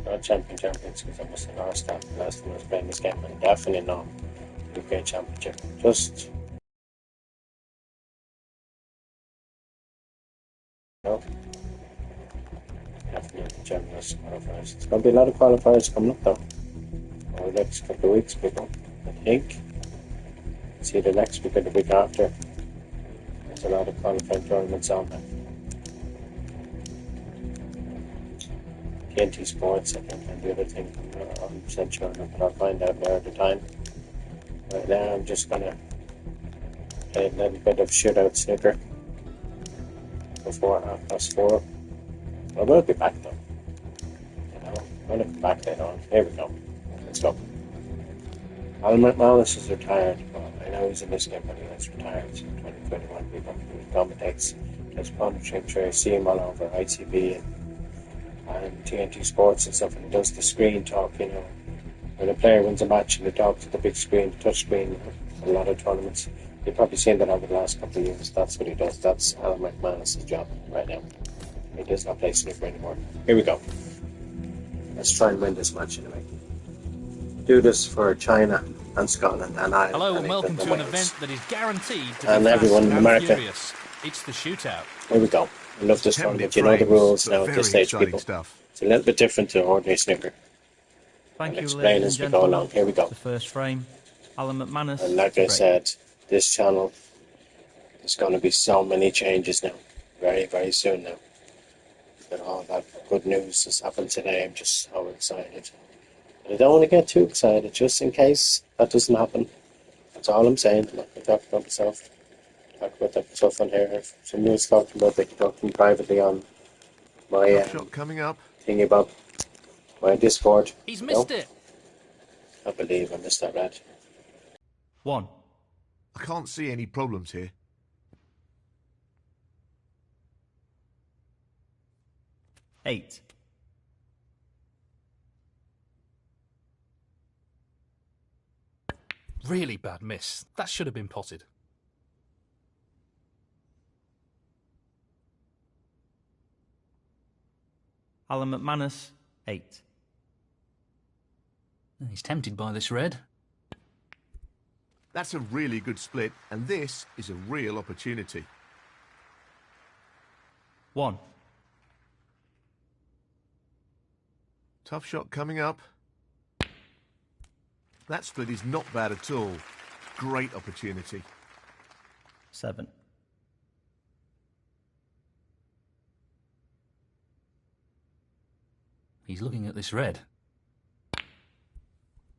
Not champions because I must have lost that last time I was playing this game, and definitely not UK Championship. Just no, definitely champions qualifiers. It's going to be a lot of qualifiers coming up though over the next couple of weeks, people. I think. See the next week or the week after. There's a lot of qualifying tournaments on there. TNT Sports, I think, and the other thing, I'm not 100% sure, but I'll find out there at the time. Right now, I'm just gonna play a little bit of shootout snooker before 4:30. I will be back though. I'm gonna come back later on. Here we go. Let's go. Alan McManus is retired. Well, I know he's in this game, but he was retired in 2021. People he commentates, does commentary. I see him all over ITV and TNT Sports and stuff, and he does the screen talk. When a player wins a match and they talk to the big screen, the touch screen, a lot of tournaments. You've probably seen that over the last couple of years. That's what he does. That's Alan McManus' job right now. He does not play snooker anymore. Here we go. Let's try and win this match anyway. Do this for China and Scotland and Ireland. Hello and welcome to an event that is guaranteed to be fast everyone in America. Furious. It's the shootout. Here we go. I love this tournament. You know the rules now at this stage, people. It's a little bit different to ordinary snooker. Thank you, explain as we go along. Here we go. The first frame, Alan McManus. And like I said, this channel, there's going to be so many changes now. Very, very soon now. And all that good news has happened today. I'm just so excited. But I don't want to get too excited, just in case that doesn't happen. That's all I'm saying. I'm not going to talk about myself. Talk about that stuff on here. If someone's talking about, they can talk to me privately on my shot coming up. Thingy about my Discord. He's missed it. I believe I missed that red. 1. I can't see any problems here. 8. Really bad miss. That should have been potted. Alan McManus, 8. He's tempted by this red. That's a really good split, and this is a real opportunity. 1. Tough shot coming up. That split is not bad at all. Great opportunity. 7. He's looking at this red.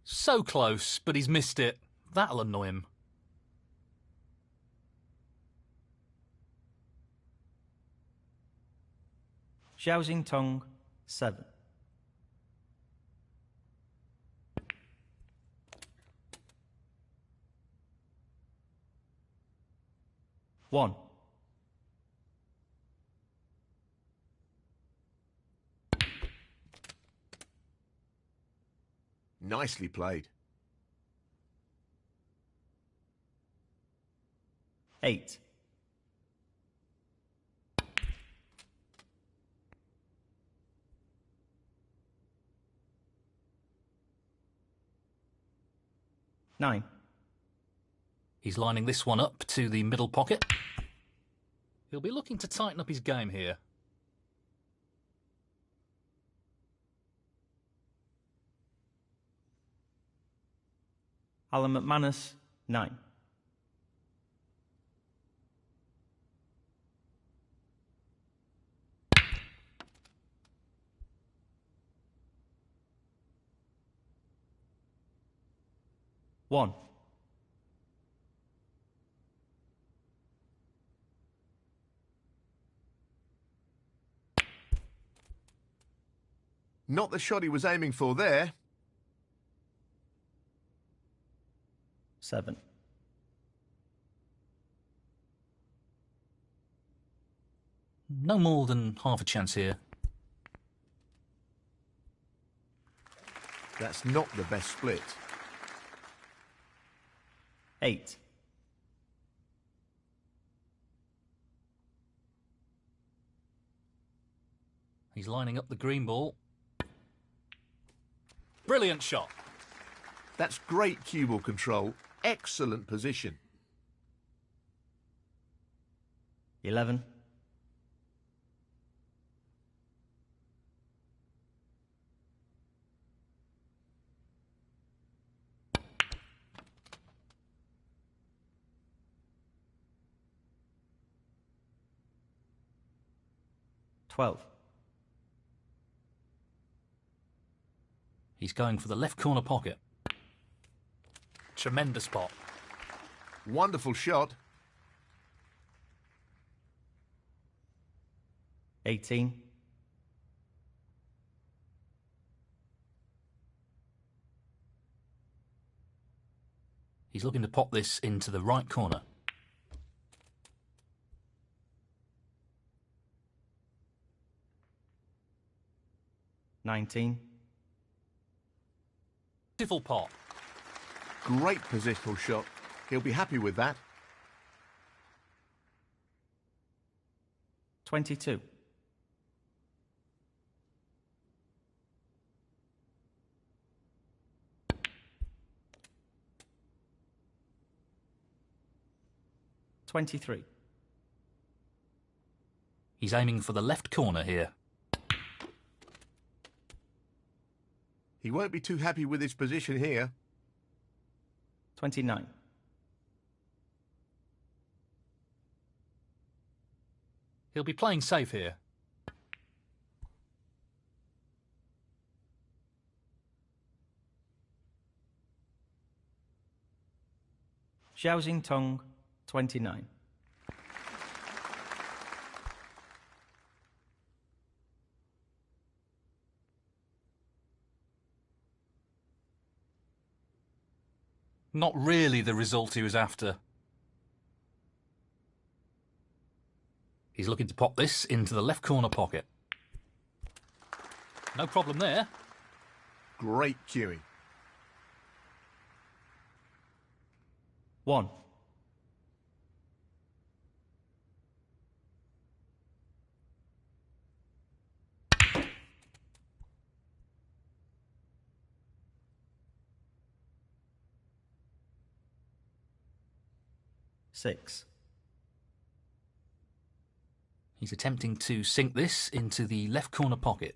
So close, but he's missed it. That'll annoy him. Xiaoxing Tong, 7. 1. Nicely played. 8. 9. He's lining this one up to the middle pocket. He'll be looking to tighten up his game here. Alan McManus, 9. 1. Not the shot he was aiming for there. 7. No more than half a chance here. That's not the best split. 8. He's lining up the green ball. Brilliant shot. That's great cue ball control. Excellent position. 11. $12. He's going for the left corner pocket. Tremendous pot. Wonderful shot. 18. He's looking to pop this into the right corner. 19. Beautiful pot. Great positional shot. He'll be happy with that. 22. $23. He's aiming for the left corner here. He won't be too happy with his position here. 29. He'll be playing safe here. Xiaoxing Tong, 29. Not really the result he was after. He's looking to pop this into the left corner pocket. No problem there. Great cueing. 1. $6. He's attempting to sink this into the left corner pocket.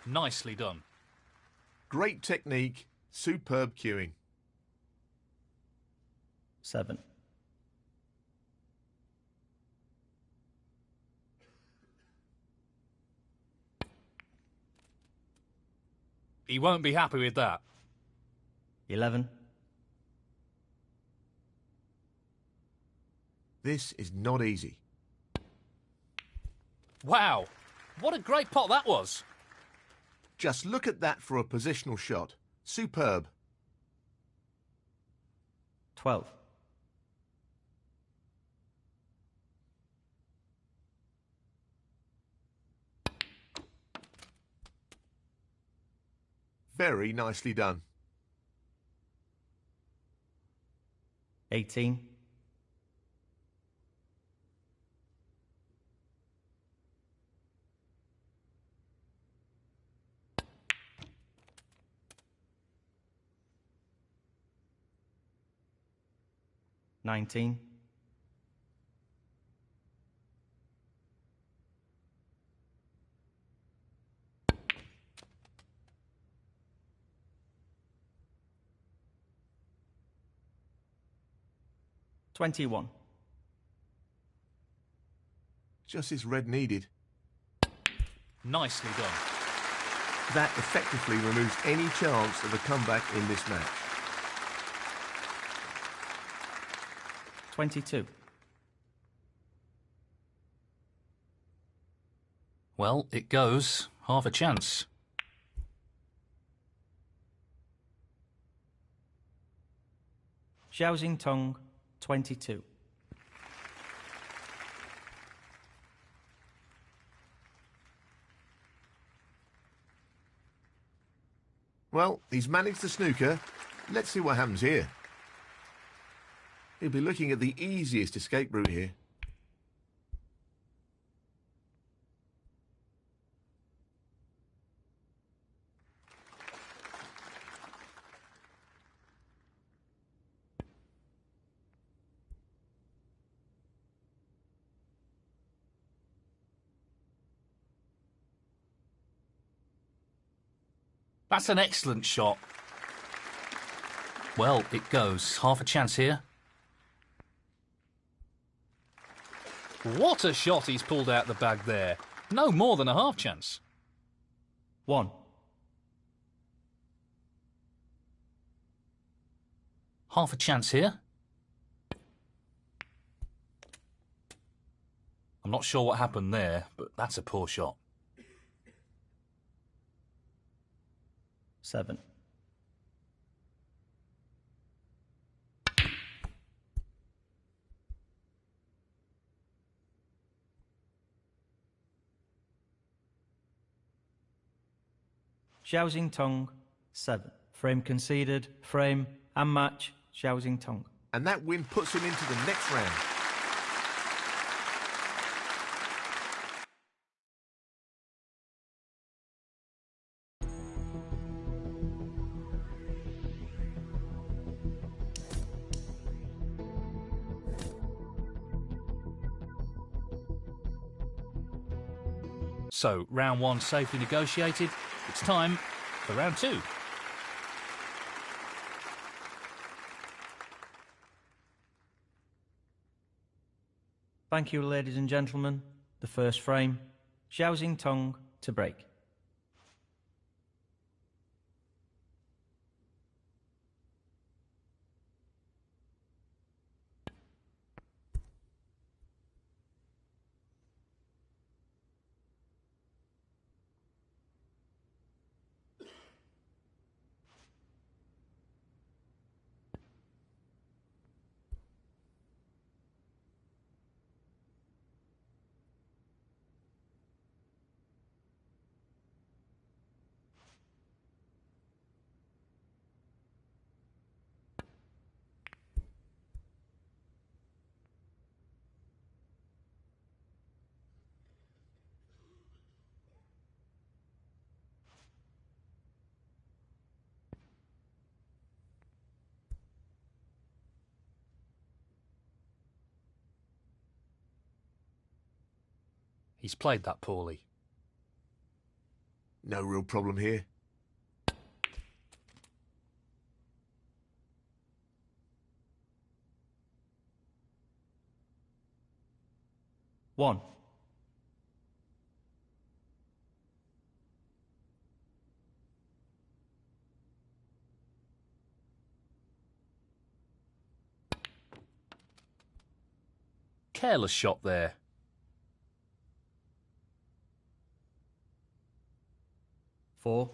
Nicely done. Great technique. Superb cueing. 7. He won't be happy with that. 11. This is not easy. Wow, what a great pot that was. Just look at that for a positional shot. Superb. 12. Very nicely done. 18. $19. $21. Just as red needed. Nicely done. That effectively removes any chance of a comeback in this match. 22. Well, it goes. Half a chance. Xiaoxing Tong, 22. Well, he's managed the snooker. Let's see what happens here. He'll be looking at the easiest escape route here. That's an excellent shot. Well, it goes. Half a chance here. What a shot he's pulled out the bag there. No more than a half chance. 1. Half a chance here. I'm not sure what happened there, but that's a poor shot. 7. Xiaoxing Tong, 7. Frame conceded, frame and match, Xiaoxing Tong. And that win puts him into the next round. So, round 1 safely negotiated. It's time for round 2. Thank you, ladies and gentlemen. The first frame, Xiaoxing Tong to break. He's played that poorly. No real problem here. One. Careless shot there. 4.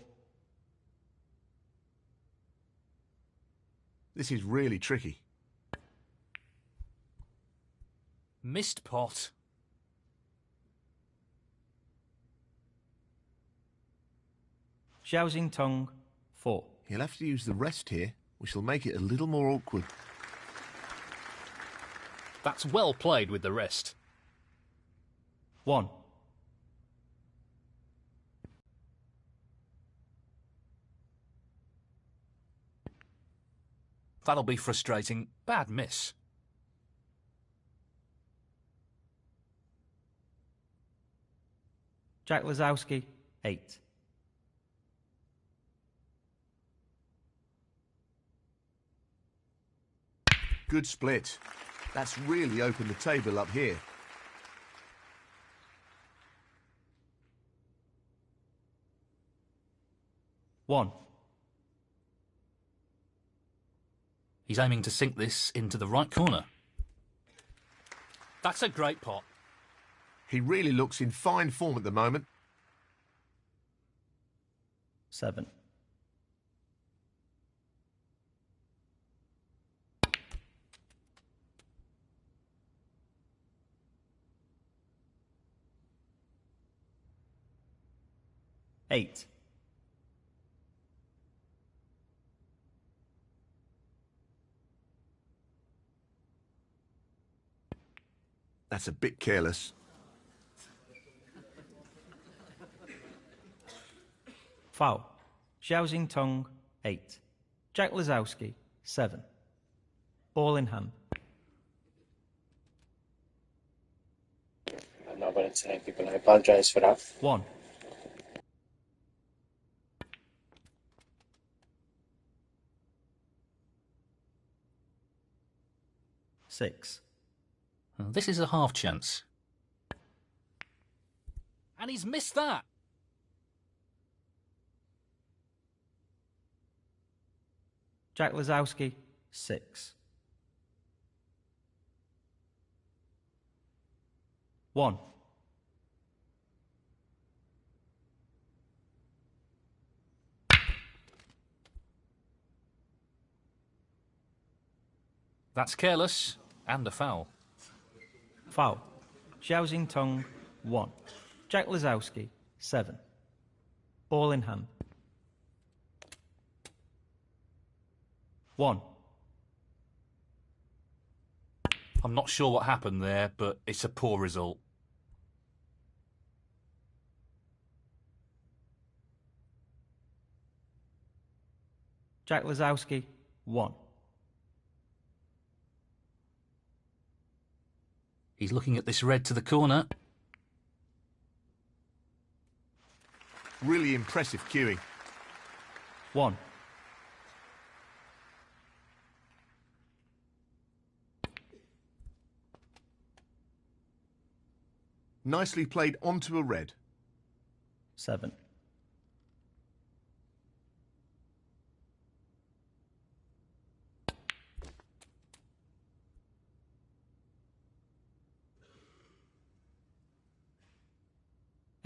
This is really tricky. Missed pot. Xiaoxing Tong, 4. He'll have to use the rest here, which will make it a little more awkward. That's well played with the rest. 1. That'll be frustrating. Bad miss. Jack Lazowski, 8. Good split. That's really opened the table up here. One. He's aiming to sink this into the right corner. That's a great pot. He really looks in fine form at the moment. 7. Eight. That's a bit careless. Foul. Xiaoxing Tong, 8. Jack Lazowski, 7. Ball in hand. I'm not going to say people. I apologise for that. 1. 6. This is a half chance. And he's missed that. Jack Lazowski, 6. 1. That's careless and a foul. Foul. Xiao Tong, 1. Jack Lazowski, 7. Ball in hand. 1. I'm not sure what happened there, but it's a poor result. Jack Lazowski, 1. He's looking at this red to the corner. Really impressive cueing. 1. Nicely played onto a red. 7.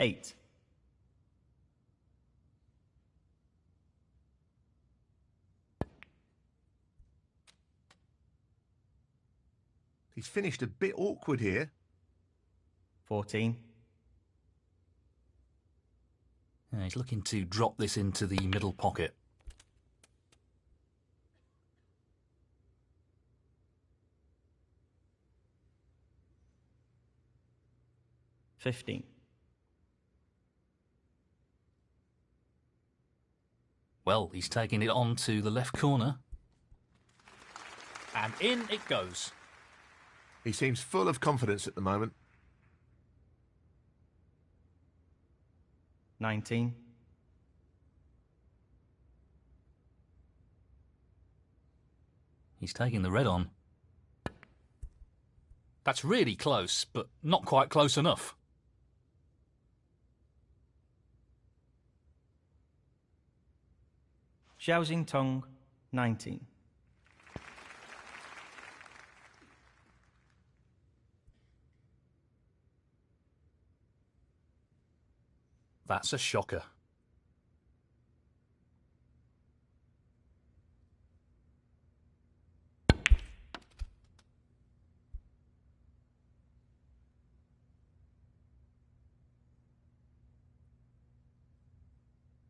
8. 'He's finished a bit awkward here. 14. He's looking to drop this into the middle pocket. 15. Well, he's taking it on to the left corner. And in it goes. He seems full of confidence at the moment. 19. He's taking the red on. That's really close, but not quite close enough. Xiao Tong, 19. That's a shocker.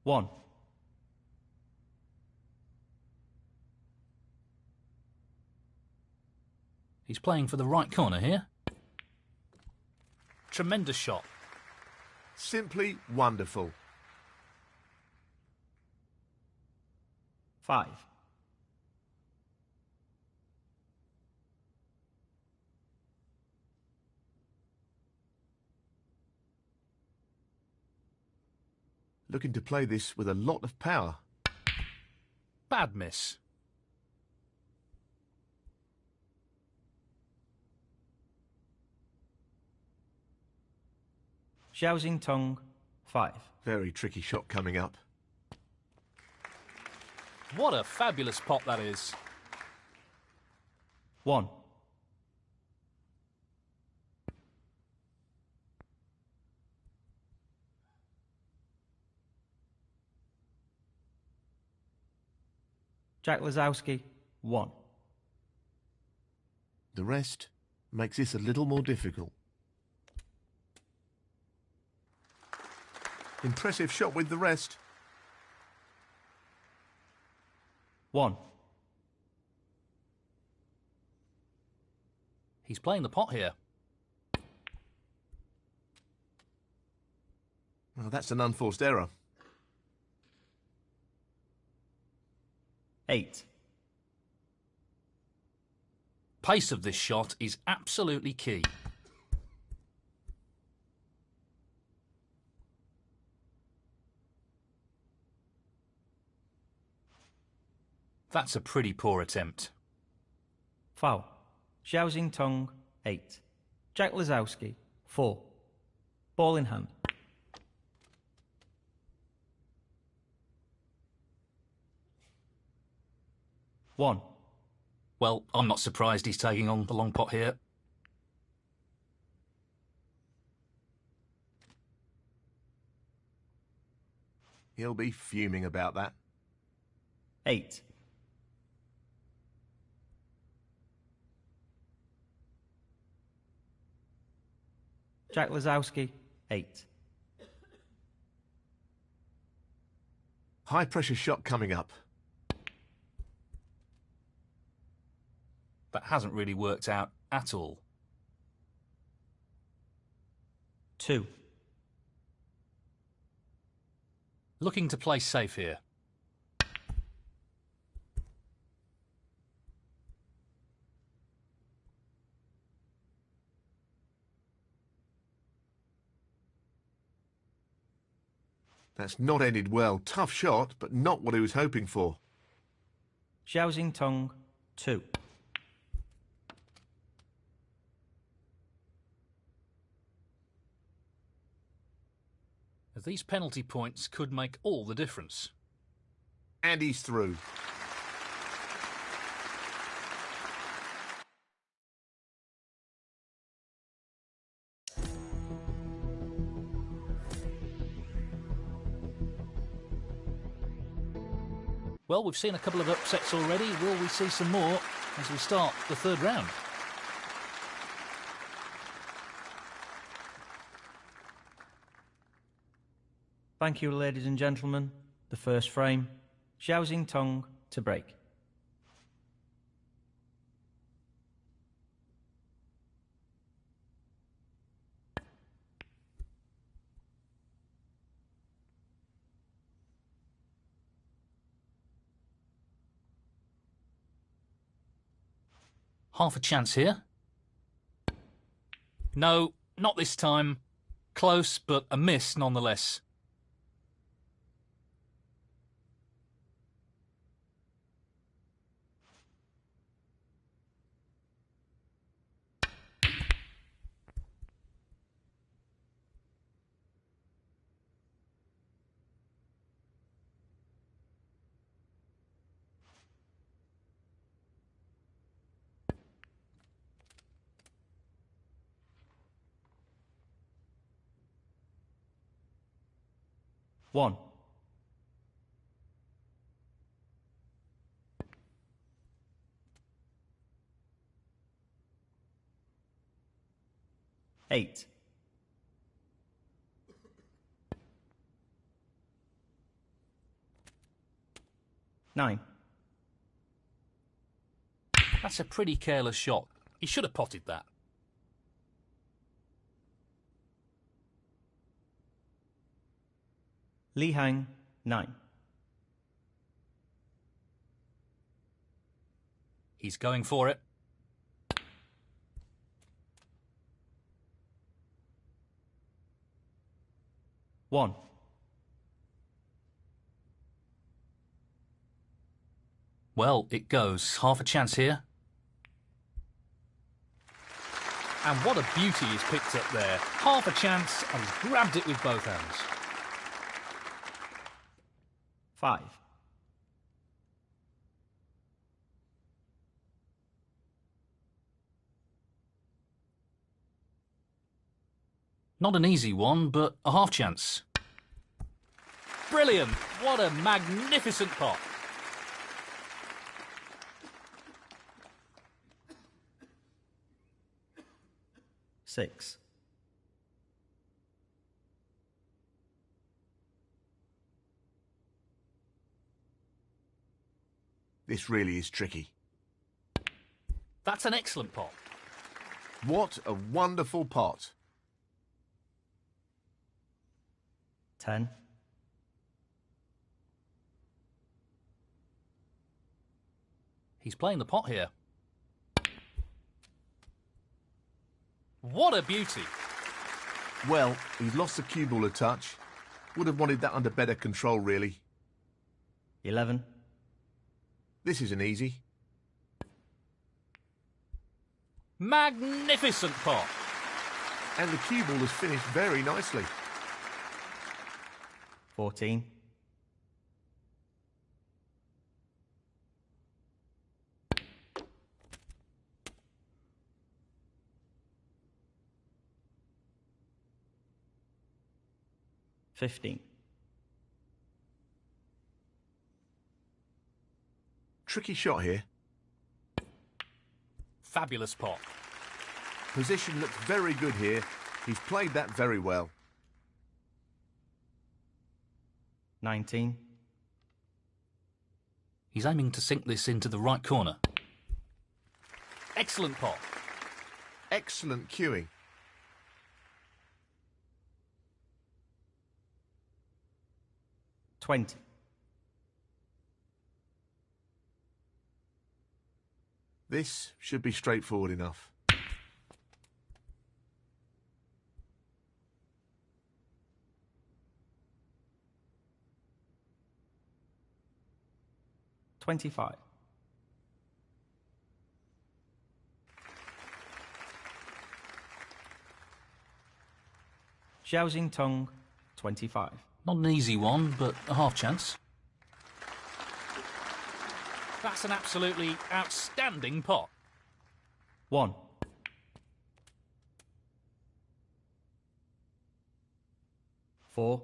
One. He's playing for the right corner here. Tremendous shot. Simply wonderful. 5. Looking to play this with a lot of power. Bad miss. Xiao Tong, 5. Very tricky shot coming up. What a fabulous pot that is. 1. Jack Lazowski, 1. The rest makes this a little more difficult. Impressive shot with the rest. 1. He's playing the pot here. Well, that's an unforced error. 8. Pace of this shot is absolutely key. That's a pretty poor attempt. Foul. Xiao Tong, 8. Jack Lazowski, 4. Ball in hand. One. Well, I'm not surprised he's taking on the long pot here. He'll be fuming about that. 8. Jack Lazowski, 8. High pressure shot coming up. That hasn't really worked out at all. 2. Looking to play safe here. That's not ended well. Tough shot, but not what he was hoping for. Xiao Tong, 2. As these penalty points could make all the difference. And he's through. Well, we've seen a couple of upsets already. Will we see some more as we start the third round? Thank you, ladies and gentlemen. The first frame, Xiao Tong to break. Half a chance here. No, not this time. Close, but a miss nonetheless. One. Eight. Nine. That's a pretty careless shot. He should have potted that. Li Hang, 9. He's going for it. One. Well, it goes. Half a chance here. And what a beauty he's picked up there. Half a chance, and he's grabbed it with both hands. 5. Not an easy one, but a half chance. Brilliant! What a magnificent pot. Six. This really is tricky. That's an excellent pot. What a wonderful pot. 10. He's playing the pot here. What a beauty. Well, he's lost the cue ball a touch. Would have wanted that under better control, really. 11. This isn't easy. Magnificent pot. And the cue ball has finished very nicely. 14. $15. Tricky shot here. Fabulous pot. Position looks very good here. He's played that very well. 19. He's aiming to sink this into the right corner. Excellent pot. Excellent cueing. 20. This should be straightforward enough. $25. Xiaoxing Tong, 25. Not an easy one, but a half chance. That's an absolutely outstanding pot. 1. 4.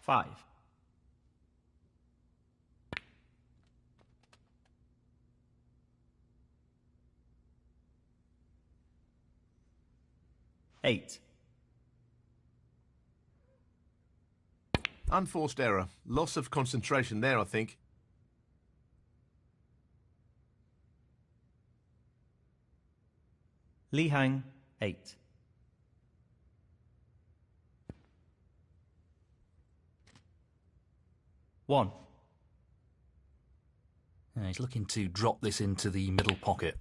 5. 8. Unforced error. Loss of concentration there, I think. Li Hang, 8. 1. He's looking to drop this into the middle pocket.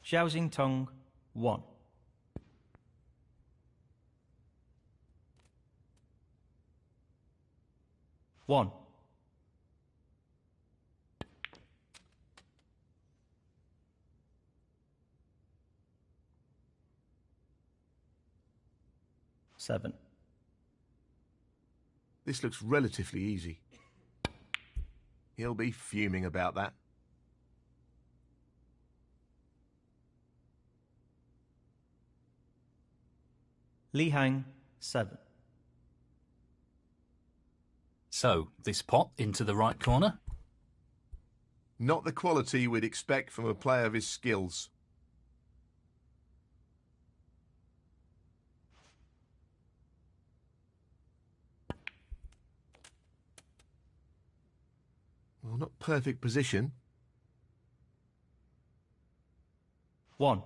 Xiaoxing Tong, 1. 1. 7. This looks relatively easy. He'll be fuming about that. Li Hang, 7. So, this pot into the right corner. Not the quality we'd expect from a player of his skills. Well, not perfect position. 1.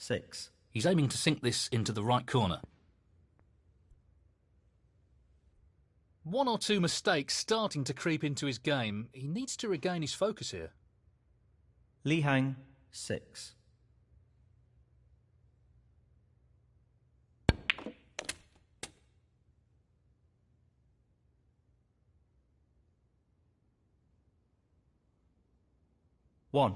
6. He's aiming to sink this into the right corner. One or two mistakes starting to creep into his game. He needs to regain his focus here. Li Hang, 6. One.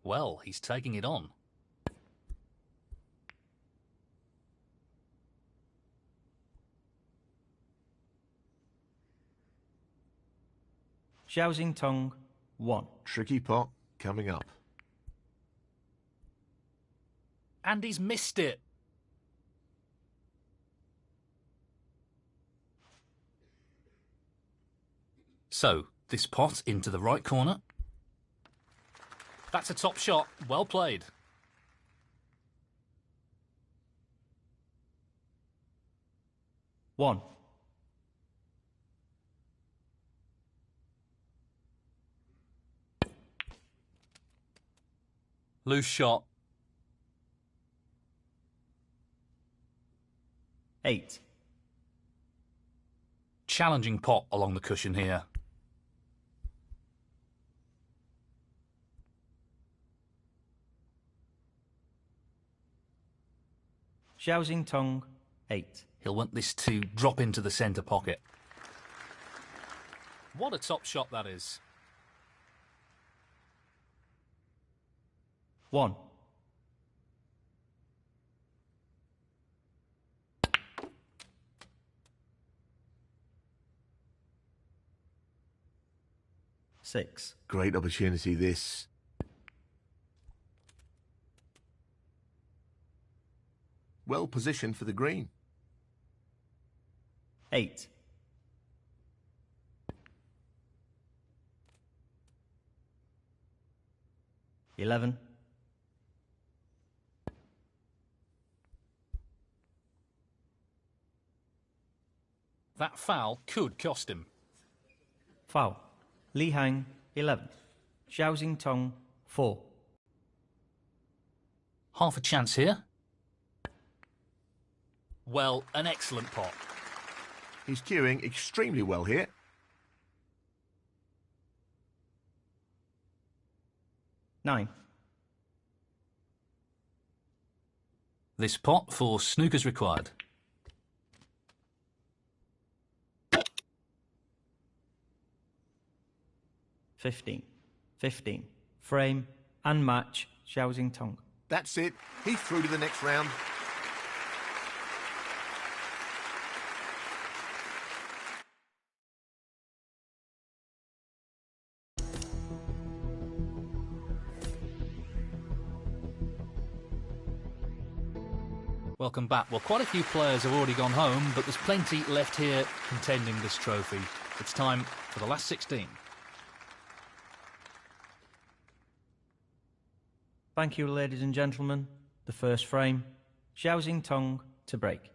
Well, he's taking it on. Xiaoxing Tong, 1. Tricky pot coming up. And he's missed it. So, this pot into the right corner. That's a top shot. Well played. One. Loose shot. 8. Challenging pot along the cushion here. Xiaoxing Tong, 8. He'll want this to drop into the centre pocket. What a top shot that is. 1. Six. Great opportunity, this. Well positioned for the green. 8. $11. That foul could cost him. Foul. Li Hang, 11. Xiaoxing Tong, 4. Half a chance here. Well, an excellent pot. He's cueing extremely well here. 9. This pot for Snooker's required. 15. 15. Frame and match Xiaoxing Tong. That's it. He's through to the next round. Welcome back. Well, quite a few players have already gone home, but there's plenty left here contending this trophy. It's time for the last 16. Thank you, ladies and gentlemen. The first frame, Xiaoxing Tong to break.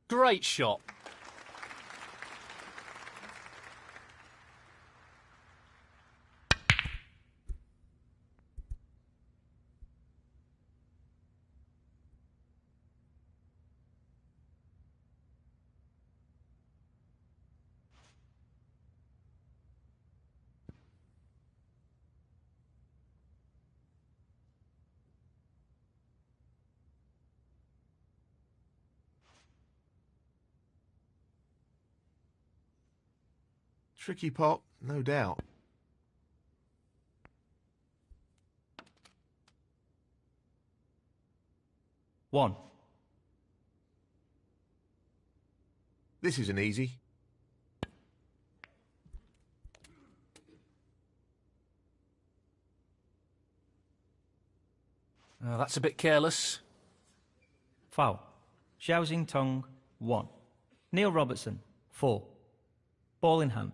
Great shot. Tricky pot, no doubt. One. This isn't easy. That's a bit careless. Foul. Xiaoxing Tong, 1. Neil Robertson, 4. Ball in hand.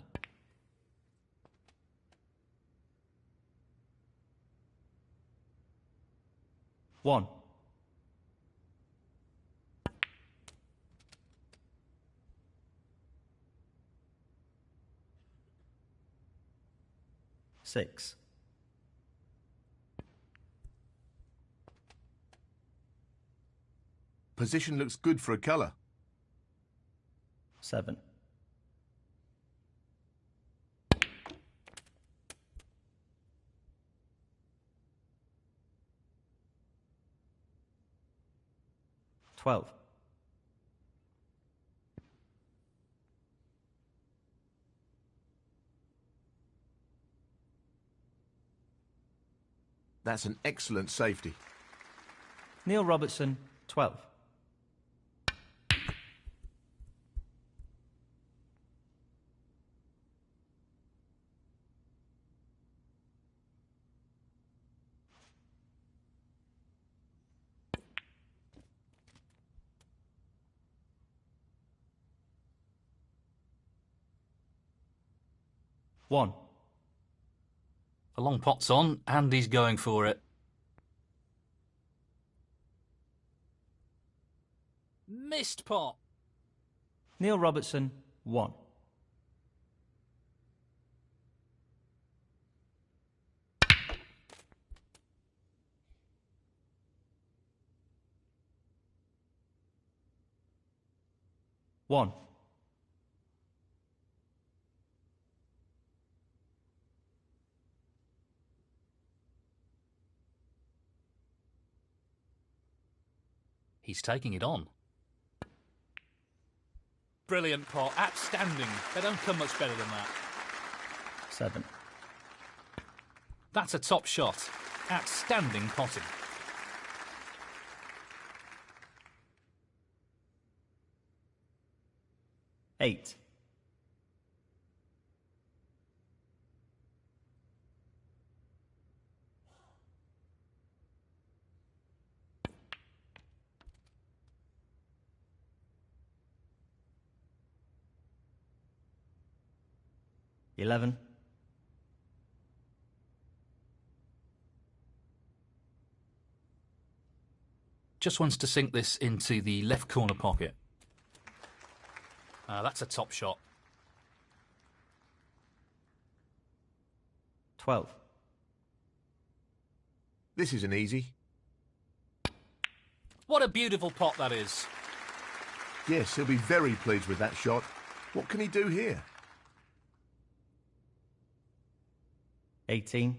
One. Six. Position looks good for a colour. 7. $12. That's an excellent safety. Neil Robertson, 12. 1. The long pot's on, and he's going for it. Missed pot. Neil Robertson, 1. One. He's taking it on. Brilliant pot, outstanding. They don't come much better than that. 7. That's a top shot. Outstanding potting. 8. Eleven. Just wants to sink this into the left corner pocket. That's a top shot. 12. This isn't easy. What a beautiful pot that is. Yes, he'll be very pleased with that shot. What can he do here? 18.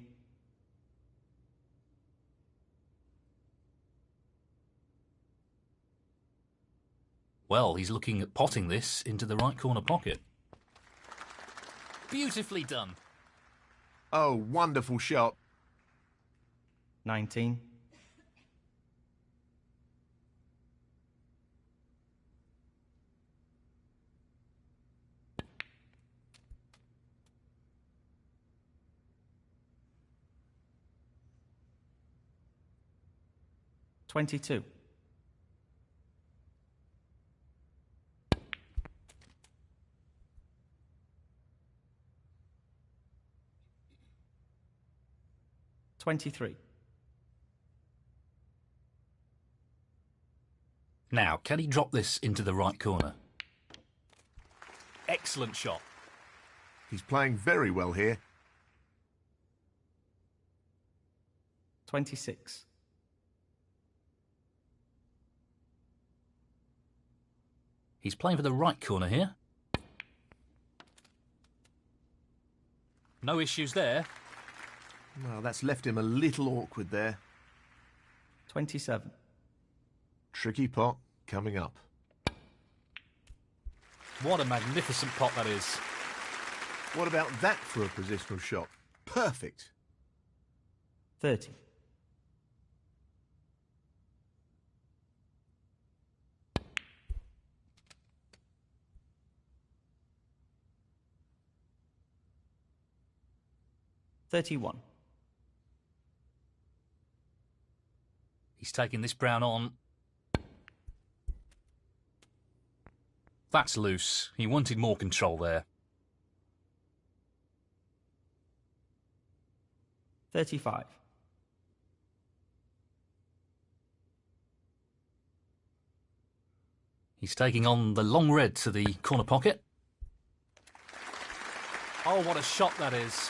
Well, he's looking at potting this into the right corner pocket. Beautifully done. Oh, wonderful shot. 19. $22. $23. Now, can he drop this into the right corner? Excellent shot. He's playing very well here. 26. He's playing for the right corner here. No issues there. Well, that's left him a little awkward there. 27. Tricky pot coming up. What a magnificent pot that is. What about that for a positional shot? Perfect. 30. $31. He's taking this brown on. That's loose. He wanted more control there. 35. He's taking on the long red to the corner pocket. Oh, what a shot that is.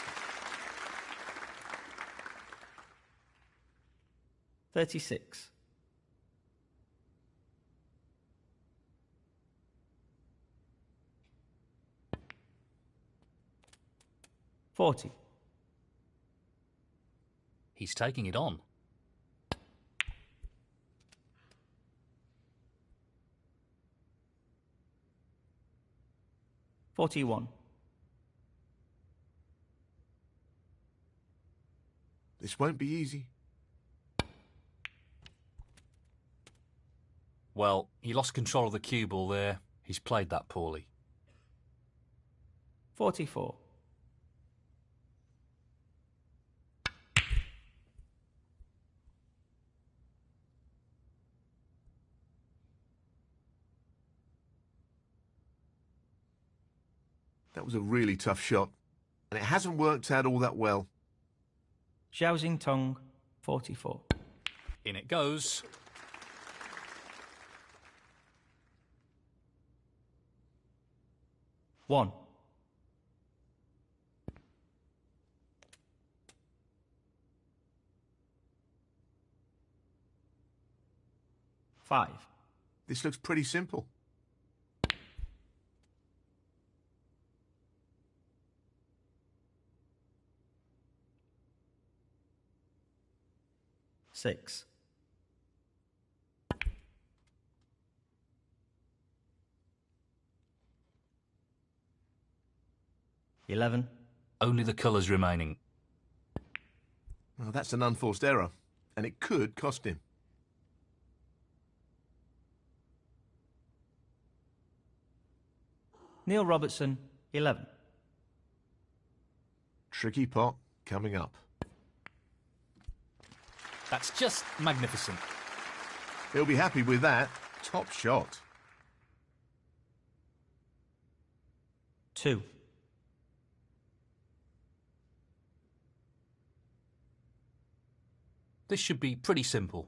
36. $40. He's taking it on. $41. This won't be easy. Well, he lost control of the cue ball there. He's played that poorly. 44. That was a really tough shot. And it hasn't worked out all that well. Xiao Tong, 44. In it goes. One. Five. This looks pretty simple. Six. $11. Only the colours remaining. Well, that's an unforced error, and it could cost him. Neil Robertson, 11. Tricky pot coming up. That's just magnificent. He'll be happy with that. Top shot. 2. This should be pretty simple.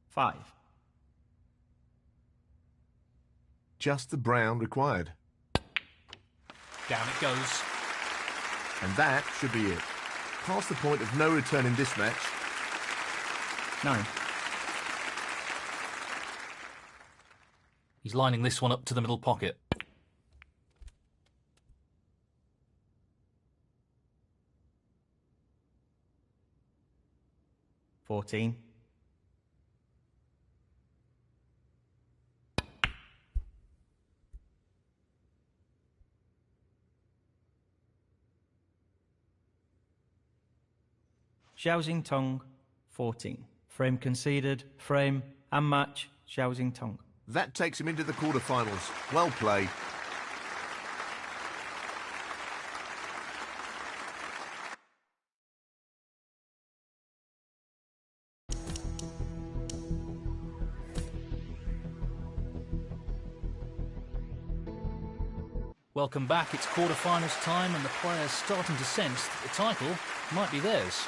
Five. Just the brown required. Down it goes. And that should be it. Past the point of no return in this match. 9. He's lining this one up to the middle pocket. $14. Xiao Tong, 14. Frame conceded, frame and match, Xiao Tong. That takes him into the quarterfinals. Well played. Welcome back. It's quarter-finals time and the players starting to sense that the title might be theirs.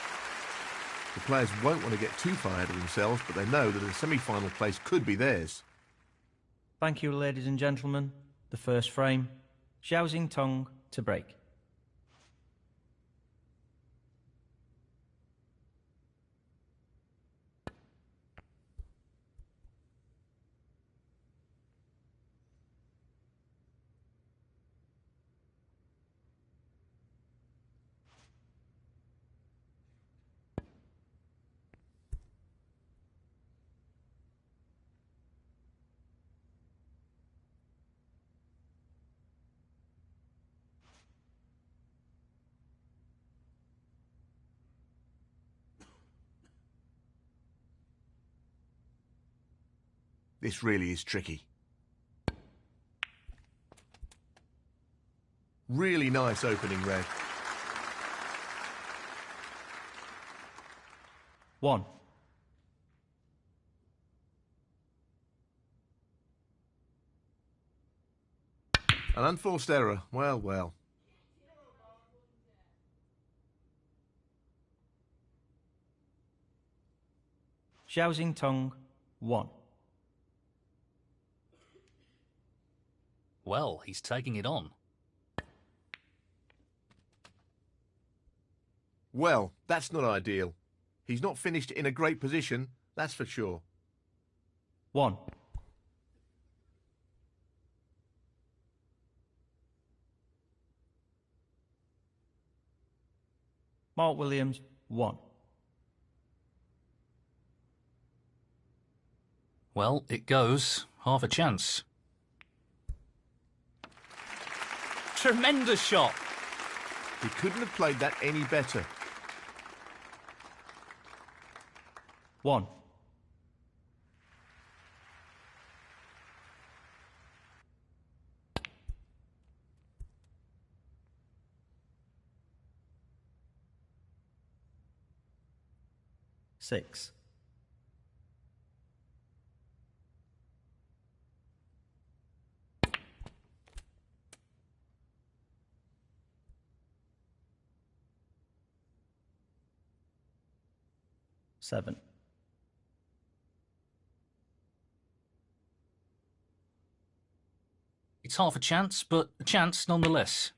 The players won't want to get too far ahead of themselves, but they know that a semi-final place could be theirs. Thank you, ladies and gentlemen. The first frame, Xiao Tong to break. This really is tricky. Really nice opening red. 1. An unforced error. Well, well. Xiao Tong, 1. Well, he's taking it on. Well, that's not ideal. He's not finished in a great position, that's for sure. 1. Mark Williams, 1. Well, it goes. Half a chance. Tremendous shot. He couldn't have played that any better. 1. 6. Seven. It's half a chance, but a chance nonetheless.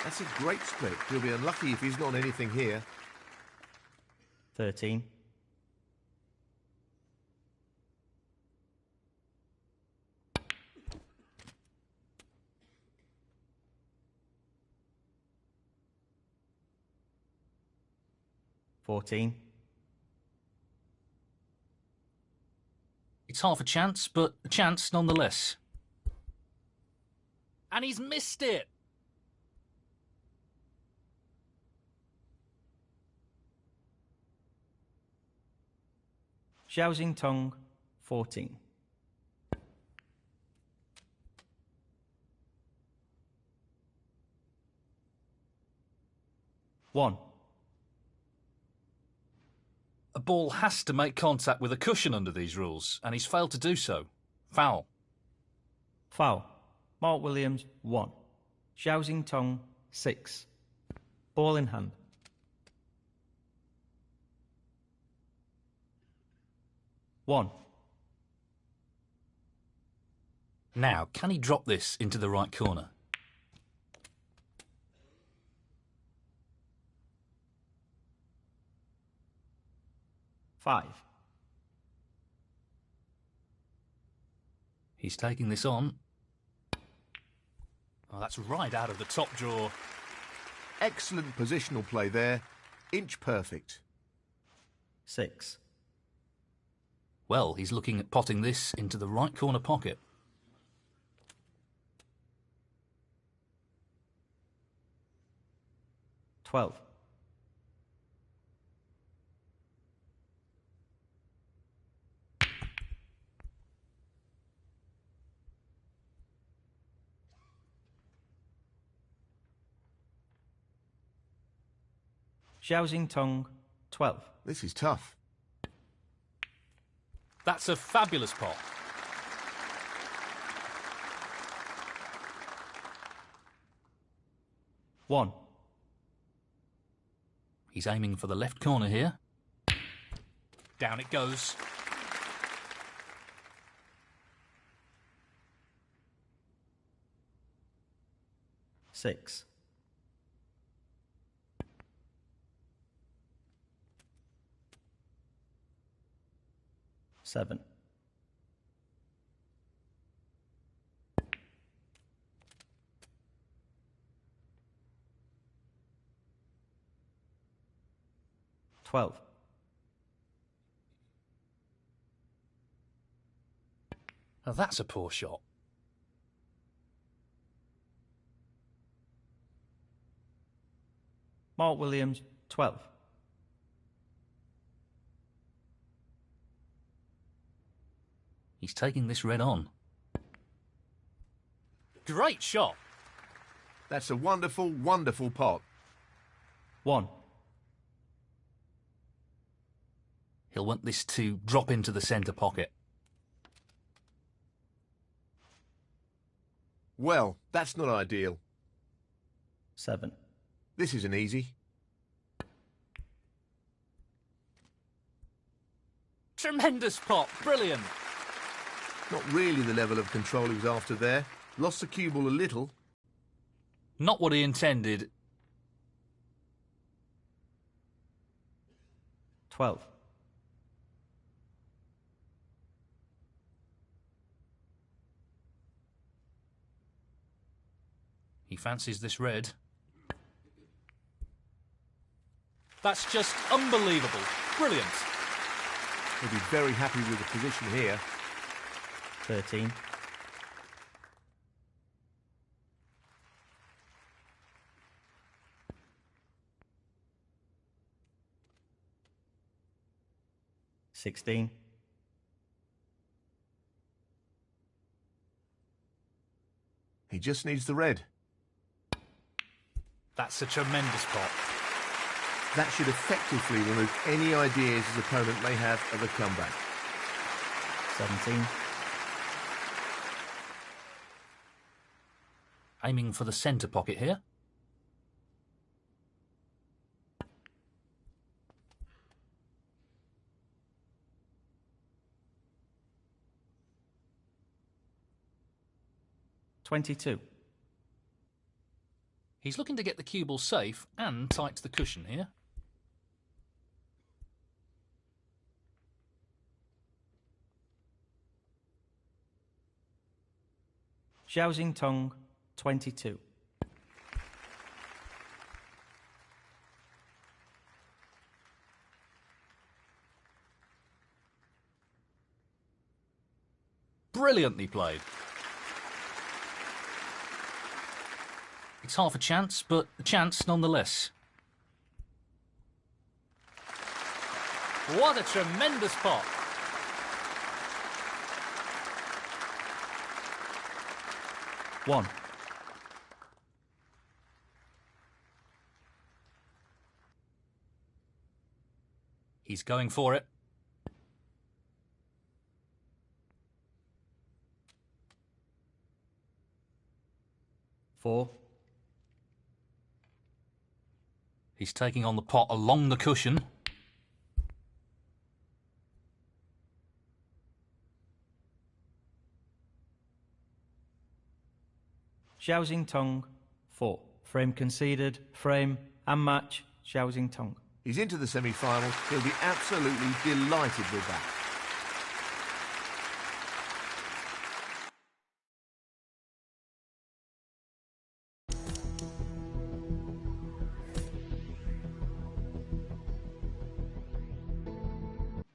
That's a great split. He'll be unlucky if he's not anything here. 13. $14. It's half a chance, but a chance nonetheless. And he's missed it! Xiaoxing Tong, 14. One. A ball has to make contact with a cushion under these rules, and he's failed to do so. Foul. Foul. Mark Williams, 1. Xiaoxing Tong, 6. Ball in hand. One. Now, can he drop this into the right corner? Five. He's taking this on. Oh, that's right out of the top drawer. Excellent positional play there. Inch perfect. 6. Well, he's looking at potting this into the right corner pocket. $12. Xiaoxing Tong, 12. This is tough. That's a fabulous pot. One. He's aiming for the left corner here. Down it goes. Six. Seven. $12. Now that's a poor shot. Mark Williams, 12. He's taking this red on. Great shot. That's a wonderful, wonderful pot. One. He'll want this to drop into the centre pocket. Well, that's not ideal. 7. This isn't easy. Tremendous pot. Brilliant. Not really the level of control he was after there. Lost the cue ball a little. Not what he intended. 12. He fancies this red. That's just unbelievable. Brilliant. He'll be very happy with the position here. 13. $16. He just needs the red. That's a tremendous pot. That should effectively remove any ideas his opponent may have of a comeback. 17. Aiming for the centre pocket here. $22. He's looking to get the cue ball safe and tight to the cushion here. Xiao Tong, 22. Brilliantly played. It's half a chance, but a chance nonetheless. What a tremendous pot. One. He's going for it. Four. He's taking on the pot along the cushion. Xiao Tong, 4. Frame conceded, frame and match, Xiao Tong. He's into the semi-finals. He'll be absolutely delighted with that.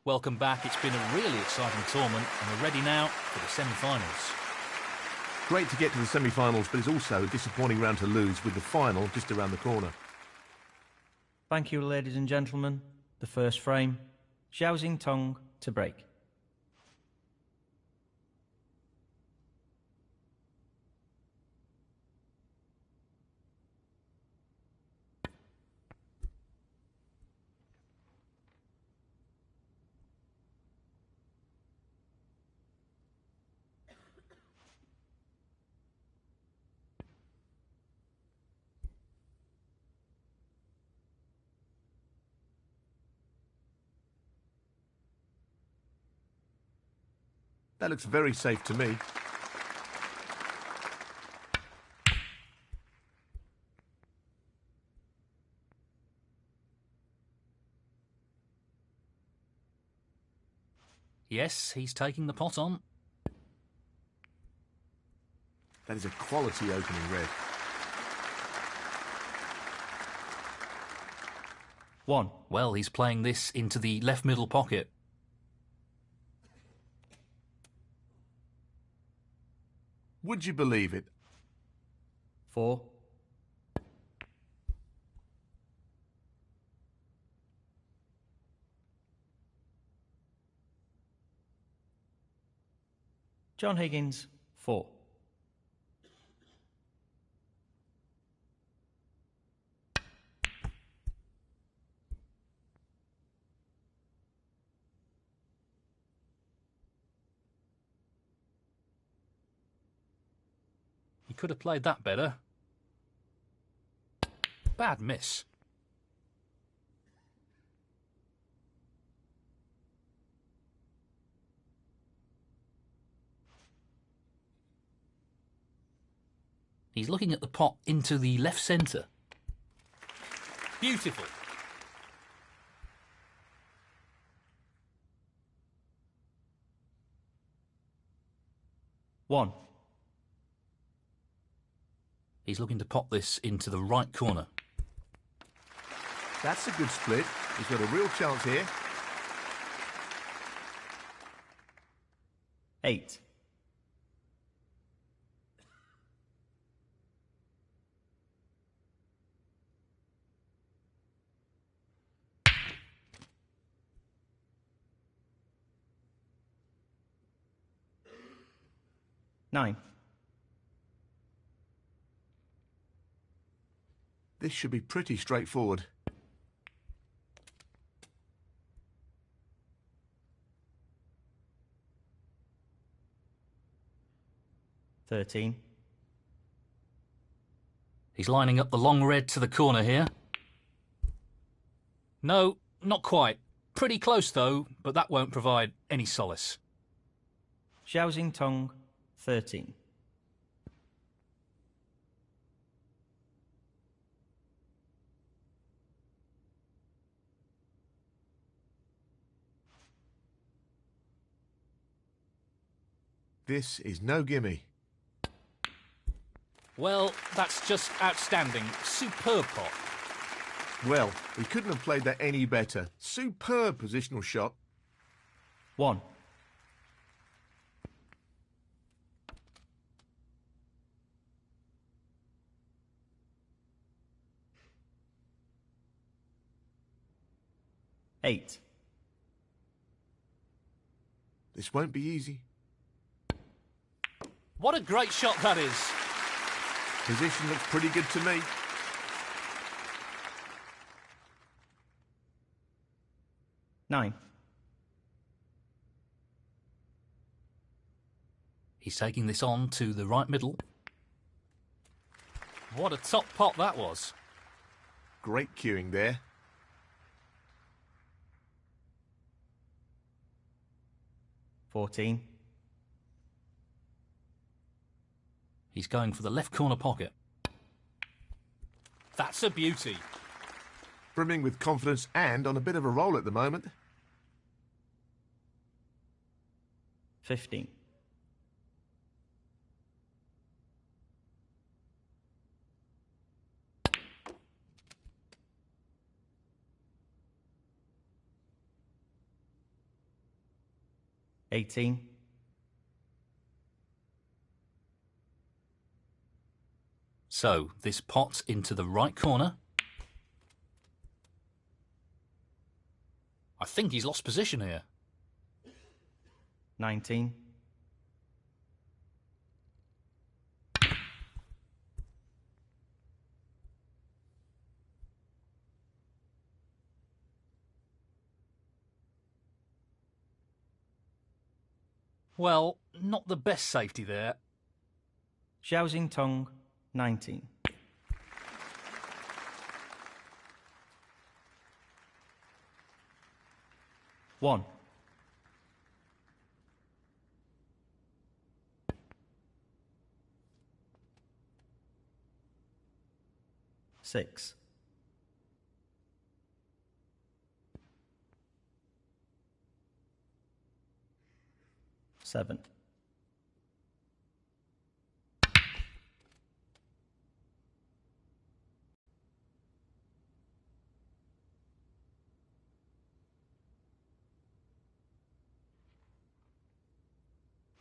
Welcome back. It's been a really exciting tournament and we're ready now for the semi-finals. Great to get to the semi-finals, but it's also a disappointing round to lose with the final just around the corner. Thank you, ladies and gentlemen. The first frame, Xiao Tong to break. That looks very safe to me. Yes, he's taking the pot on. That is a quality opening red. One. Well, he's playing this into the left middle pocket. Would you believe it? 4. John Higgins, 4. He could have played that better. Bad miss. He's looking at the pot into the left centre. Beautiful. One. He's looking to pop this into the right corner. That's a good split. He's got a real chance here. 8. Nine. This should be pretty straightforward. 13. He's lining up the long red to the corner here. No, not quite. Pretty close though, but that won't provide any solace. Xiaoxing Tong, 13. This is no gimme. Well, that's just outstanding. Superb pot. Well, he couldn't have played that any better. Superb positional shot. 1. Eight. This won't be easy. What a great shot that is. Position looks pretty good to me. 9. He's taking this on to the right middle. What a top pot that was. Great cueing there. 14. He's going for the left corner pocket. That's a beauty. Brimming with confidence and on a bit of a roll at the moment. 15. $18. So, this pot into the right corner. I think he's lost position here. 19. Well, not the best safety there. Xiaoxing Tong, 19. One. Six. Seven.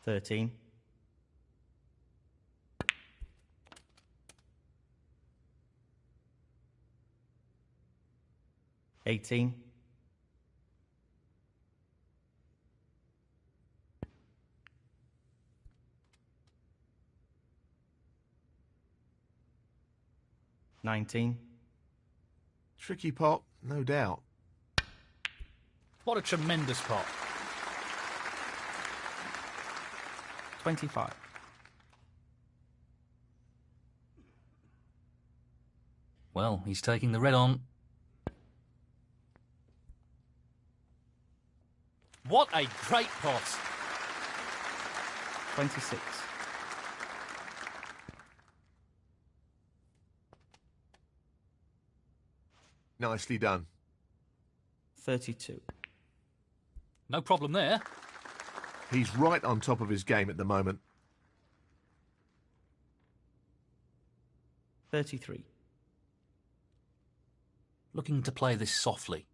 $13. 18. 19. Tricky pot, no doubt. What a tremendous pot. 25. Well, he's taking the red on. What a great pot. 26. Nicely done. 32. No problem there. He's right on top of his game at the moment. 33. Looking to play this softly.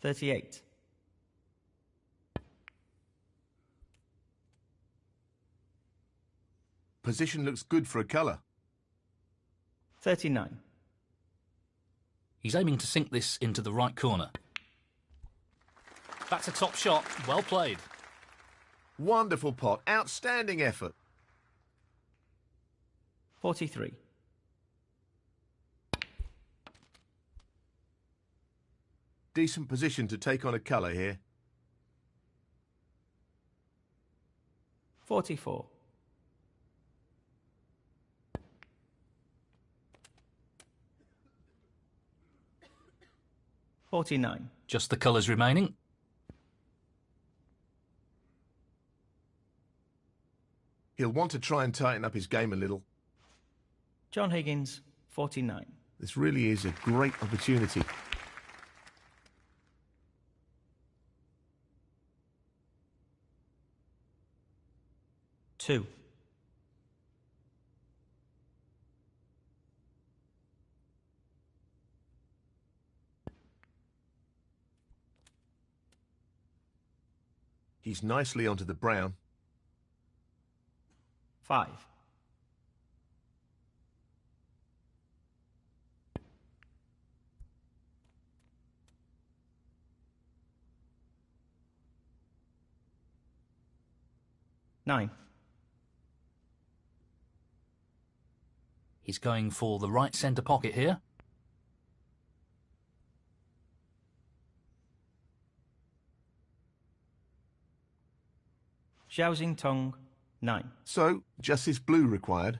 38. Position looks good for a colour. 39. He's aiming to sink this into the right corner. That's a top shot. Well played. Wonderful pot. Outstanding effort. 43. Decent position to take on a colour here. 44. $49. Just the colours remaining. He'll want to try and tighten up his game a little. John Higgins, 49. This really is a great opportunity. Two. He's nicely onto the brown. 5. Nine. He's going for the right centre pocket here. Xiaoxing Tong, 9. So, just this blue required.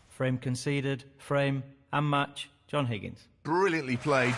Frame conceded, frame and match, John Higgins. Brilliantly played.